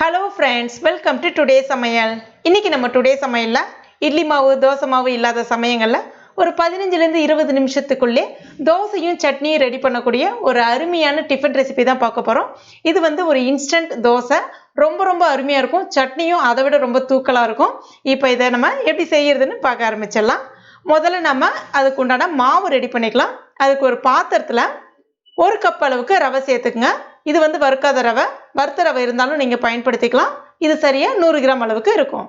Hello friends, welcome to today's Samayal. இன்னைக்கு நம்ம today சமையல்ல இட்லி மாவு, தோசை மாவு இல்லாத சமயங்கள்ல ஒரு 15 ல இருந்து 20 நிமிஷத்துக்குள்ளே தோசையும் சட்னியும் ரெடி பண்ணக்கூடிய ஒரு அருமையான டிஃபன் ரெசிபி தான் பார்க்க போறோம். இது வந்து ஒரு இன்ஸ்டன்ட் தோசை. ரொம்ப அருமையா இருக்கும். சட்னியும் அதை விட ரொம்ப தூக்கலா இருக்கும். இப்போ இதை நம்ம எப்படி செய்யறதுன்னு பார்க்க ஆரம்பிச்சிடலாம். முதல்ல நம்ம அதுக்கு உண்டான மாவு ரெடி பண்ணிக்கலாம். அதுக்கு ஒரு பாத்திரத்துல 1 கப் அளவுக்கு ரவை சேர்த்துக்குங்க. இது வந்து வறுக்காத ரவை, வறுத்த ரவை இருந்தாலும் நீங்க பயன்படுத்திக்கலாம். இது சரியா 100 கிராம் அளவுக்கு இருக்கும்.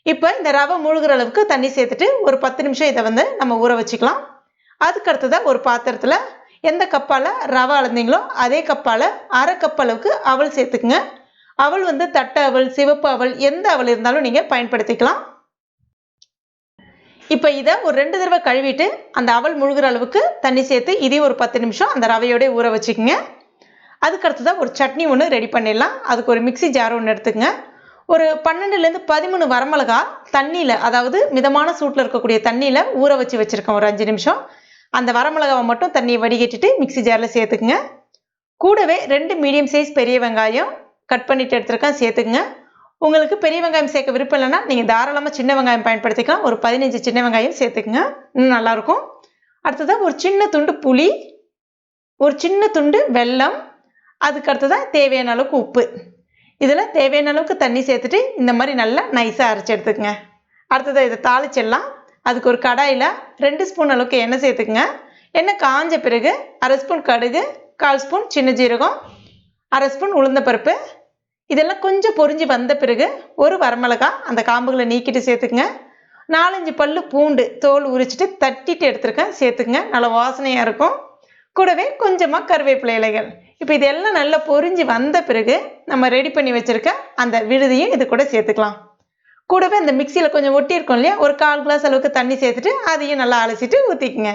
இப்போ இந்த ரவை முழுகிற அளவுக்கு தண்ணி சேர்த்துட்டு ஒரு 10 நிமிஷம் இதை வந்து நம்ம ஊற வச்சுக்கலாம். அதுக்கு அடுத்ததா ஒரு பாத்திரத்துல எந்த கப்பால ரவை அளந்தீங்களோ அதே கப்பால 1/2 கப் அளவுக்கு அவல் சேர்த்துக்குங்க. அவல் வந்து தட்டை அவல், சிவப்பு அவல், எந்த அவல் இருந்தாலும் நீங்க பயன்படுத்திக்கலாம். இப்போ இதை ஒரு 2 தடவை கழுவிட்டு அந்த அவல் முழுகிற அளவுக்கு தண்ணி சேர்த்து இதையும் ஒரு 10 நிமிஷம் அந்த ரவையோட ஊற வச்சுக்கோங்க. அதுக்கு அடுத்ததான் ஒரு சட்னி ஒன்று ரெடி பண்ணிடலாம். அதுக்கு ஒரு மிக்சி ஜார் ஒன்று எடுத்துக்கங்க. ஒரு 12 ல இருந்து 13 வரமிளகா தண்ணியில், அதாவது மிதமான சூட்டில் இருக்கக்கூடிய தண்ணியில் ஊற வச்சுருக்கேன் ஒரு 5 நிமிஷம். அந்த வரமிளகாவை மட்டும் தண்ணியை வடிகட்டிட்டு மிக்சி ஜாரில் சேர்த்துக்குங்க. கூடவே 2 மீடியம் சைஸ் பெரிய வெங்காயம் கட் பண்ணிட்டு எடுத்துருக்கேன், சேர்த்துக்குங்க. உங்களுக்கு பெரிய வெங்காயம் சேர்க்க விருப்பம் இல்லைன்னா நீங்கள் தாராளமாக சின்ன வெங்காயம் பயன்படுத்திக்கலாம். ஒரு 15 சின்ன வெங்காயம் சேர்த்துக்குங்க, இன்னும் நல்லாயிருக்கும். அடுத்ததாக ஒரு சின்ன துண்டு புளி, ஒரு சின்ன துண்டு வெல்லம், அதுக்கு அடுத்ததான் தேவையான அளவுக்கு உப்பு. இதில் தேவையான அளவுக்கு தண்ணி சேர்த்துட்டு இந்த மாதிரி நல்லா நைஸாக அரைச்சி எடுத்துக்கங்க. அடுத்ததாக இதை தாளிச்சிடலாம். அதுக்கு ஒரு கடாயில் 2 ஸ்பூன் அளவுக்கு எண்ணெய் சேர்த்துக்குங்க. எண்ணெய் காஞ்ச பிறகு 1/2 ஸ்பூன் கடுகு, 1/4 ஸ்பூன் சின்ன ஜீரகம், 1/2 ஸ்பூன் உளுந்தப்பருப்பு, இதெல்லாம் கொஞ்சம் பொரிஞ்சு வந்த பிறகு ஒரு வரமிளகா அந்த காம்புகளை நீக்கிட்டு சேர்த்துக்குங்க. 4-5 பல்லு பூண்டு தோல் உரிச்சிட்டு தட்டிட்டு எடுத்துருக்கேன், சேர்த்துக்குங்க. நல்லா வாசனையாக இருக்கும். கூடவே கொஞ்சமாக கருவேப்பிலை இலைகள். இப்போ இதெல்லாம் நல்லா பொரிஞ்சு வந்த பிறகு நம்ம ரெடி பண்ணி வச்சுருக்க அந்த விழுதியும் இது கூட சேர்த்துக்கலாம். கூடவே அந்த மிக்சியில் கொஞ்சம் ஒட்டி இருக்கும் இல்லையா, ஒரு 1/4 கிளாஸ் அளவுக்கு தண்ணி சேர்த்துட்டு அதையும் நல்லா அலசிட்டு ஊற்றிக்குங்க.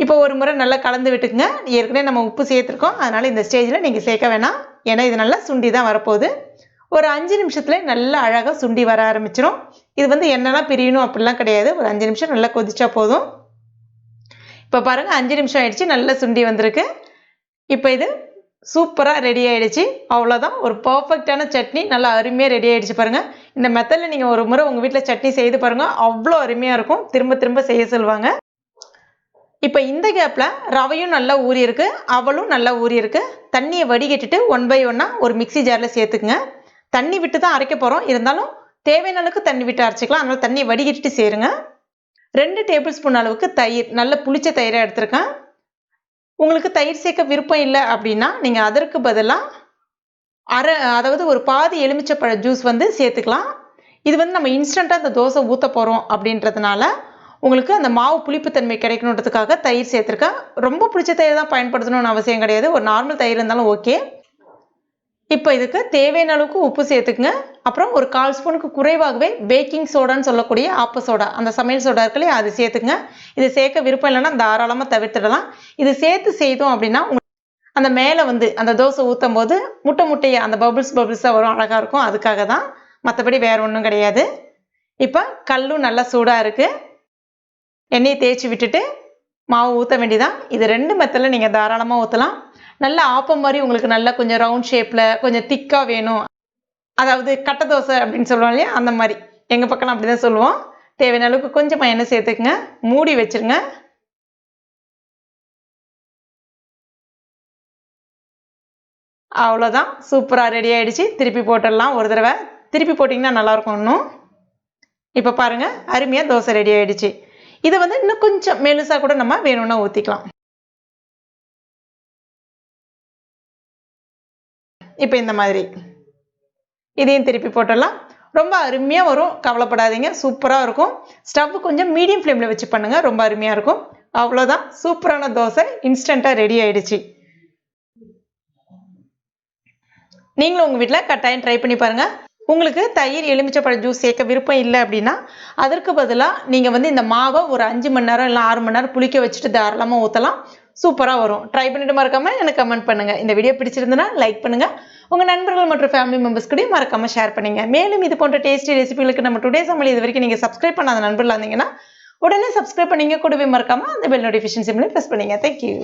இப்போ ஒரு முறை நல்லா கலந்து விட்டுக்குங்க. ஏற்கனவே நம்ம உப்பு சேர்த்துருக்கோம், அதனால் இந்த ஸ்டேஜில் நீங்கள் சேர்க்க வேணாம். ஏன்னா இது நல்லா சுண்டி தான் வரப்போகுது. ஒரு 5 நிமிஷத்துல நல்லா அழகாக சுண்டி வர ஆரம்பிச்சிடும். இது வந்து என்னெல்லாம் பிரியணும் அப்படிலாம் கிடையாது. ஒரு 5 நிமிஷம் நல்லா கொதிச்சா போதும். இப்போ பாருங்கள், 5 நிமிஷம் ஆயிடுச்சு, நல்லா சுண்டி வந்திருக்கு. இப்போ இது சூப்பராக ரெடி ஆகிடுச்சு. அவ்வளோதான், ஒரு பர்ஃபெக்டான சட்னி நல்லா அருமையாக ரெடி ஆகிடுச்சு. பாருங்கள், இந்த மெத்தடில் நீங்கள் ஒரு முறை உங்கள் வீட்டில் சட்னி செய்து பாருங்கள், அவ்வளோ அருமையாக இருக்கும். திரும்ப செய்ய சொல்லுவாங்க. இப்போ இந்த கேப்பில் ரவையும் நல்லா ஊறி இருக்கு, அவளும் நல்லா ஊறி இருக்கு. தண்ணியை வடிகட்டிட்டு 1 by 1 ஒரு மிக்சி ஜாரில் சேர்த்துக்குங்க. தண்ணி விட்டு தான் அரைக்க போகிறோம், இருந்தாலும் தேவையான அளவுக்கு தண்ணி விட்டு அரைச்சிக்கலாம். அதனால் தண்ணியை வடிகட்டிட்டு சேருங்க. 2 டேபிள் ஸ்பூன் அளவுக்கு தயிர், நல்ல புளிச்ச தயிராக எடுத்துருக்கேன். உங்களுக்கு தயிர் சேர்க்க விருப்பம் இல்லை அப்படின்னா நீங்கள் அதற்கு பதிலாக அதாவது ஒரு பாதி எலுமிச்சப்பழ ஜூஸ் வந்து சேர்த்துக்கலாம். இது வந்து நம்ம இன்ஸ்டண்ட்டாக அந்த தோசை ஊற்ற போகிறோம் அப்படின்றதுனால உங்களுக்கு அந்த மாவு புளிப்புத்தன்மை கிடைக்கணுன்றதுக்காக தயிர் சேர்த்துருக்கேன். ரொம்ப பிடிச்ச தயிர் தான் பயன்படுத்தணும்னு அவசியம் கிடையாது, ஒரு நார்மல் தயிர் இருந்தாலும் ஓகே. இப்போ இதுக்கு தேவையான அளவுக்கு உப்பு சேர்த்துக்குங்க. அப்புறம் ஒரு 1/4 ஸ்பூனுக்கு குறைவாகவே பேக்கிங் சோடான்னு சொல்லக்கூடிய ஆப்ப சோடா, அந்த சமையல் சோடா இருக்குல்ல, அது சேர்த்துக்குங்க. இது சேர்க்க விருப்பம் இல்லைன்னா தாராளமாக தவிர்த்துடலாம். இது சேர்த்து செய்தோம் அப்படின்னா அந்த மேலே வந்து அந்த தோசை ஊற்றும் போது முட்டையை அந்த பபிள்ஸாக வரும், அழகாக இருக்கும். அதுக்காக தான், மற்றபடி வேற ஒன்றும் கிடையாது. இப்போ கல்லும் நல்லா சூடாக இருக்குது. எண்ணெயை தேய்ச்சி விட்டுட்டு மாவு ஊற்ற வேண்டியதான். இது 2 மெத்தடில் நீங்கள் தாராளமாக ஊற்றலாம். நல்லா ஆப்பம் மாதிரி உங்களுக்கு நல்லா கொஞ்சம் ரவுண்ட் ஷேப்பில் கொஞ்சம் திக்காக வேணும், அதாவது கட்டை தோசை அப்படின்னு சொல்லுவோம் இல்லையா, அந்த மாதிரி. எங்கள் பக்கம் அப்படி தான் சொல்லுவோம். தேவையான அளவுக்கு கொஞ்சமாக எண்ணெய் சேர்த்துக்குங்க, மூடி வச்சுருங்க. அவ்வளோதான், சூப்பராக ரெடி ஆகிடுச்சு. திருப்பி போட்டுடலாம். ஒரு தடவை திருப்பி போட்டிங்கன்னா நல்லாயிருக்கும் இன்னும். இப்போ பாருங்கள், அருமையாக தோசை ரெடி ஆகிடுச்சு. இதை வந்து இன்னும் கொஞ்சம் மெலுசாக கூட நம்ம வேணும்னா ஊற்றிக்கலாம். இப்போ இந்த மாதிரி இதையும் திருப்பி போட்டுடலாம். ரொம்ப அருமையாக வரும், கவலைப்படாதீங்க, சூப்பராக இருக்கும். ஸ்டவ் கொஞ்சம் மீடியம் ஃப்ளேமில் வச்சு பண்ணுங்கள், ரொம்ப அருமையாக இருக்கும். அவ்வளோதான், சூப்பரான தோசை இன்ஸ்டண்ட்டாக ரெடி ஆகிடுச்சு. நீங்களும் உங்கள் வீட்டில் கட்டாயம் ட்ரை பண்ணி பாருங்கள். உங்களுக்கு தயிர் எலுமிச்சப்பழ ஜூஸ் சேர்க்க விருப்பம் இல்லை அப்படின்னா அதற்கு பதிலாக நீங்கள் வந்து இந்த மாவை ஒரு 5 மணி நேரம் இல்லை 6 மணி நேரம் புளிக்க வச்சுட்டு தாராளமாக ஊற்றலாம். சூப்பராக வரும். ட்ரை பண்ணிட்டு மறக்காமல் எனக்கு கமெண்ட் பண்ணுங்கள். இந்த வீடியோ பிடிச்சிருந்தனா லைக் பண்ணுங்கள். உங்கள் நண்பர்கள் மற்றும் ஃபேமிலி மெம்பர்ஸ் கூட மறக்காமல் ஷேர் பண்ணுங்கள். மேலும் இது போன்ற டேஸ்டி ரெசிபிகளுக்கு நம்ம டுடே சமையல் இது வரைக்கும் நீங்கள் சப்ஸ்கிரைப் பண்ணாத நண்பர்களாக இருந்தீங்கன்னா உடனே சப்ஸ்கிரைப் பண்ணிங்க. கூடவே மறக்காமல் அந்த பெல் நோட்டிஃபிகேஷன் சிம்லையும் ப்ரெஸ் பண்ணுங்கள். தேங்க்யூ.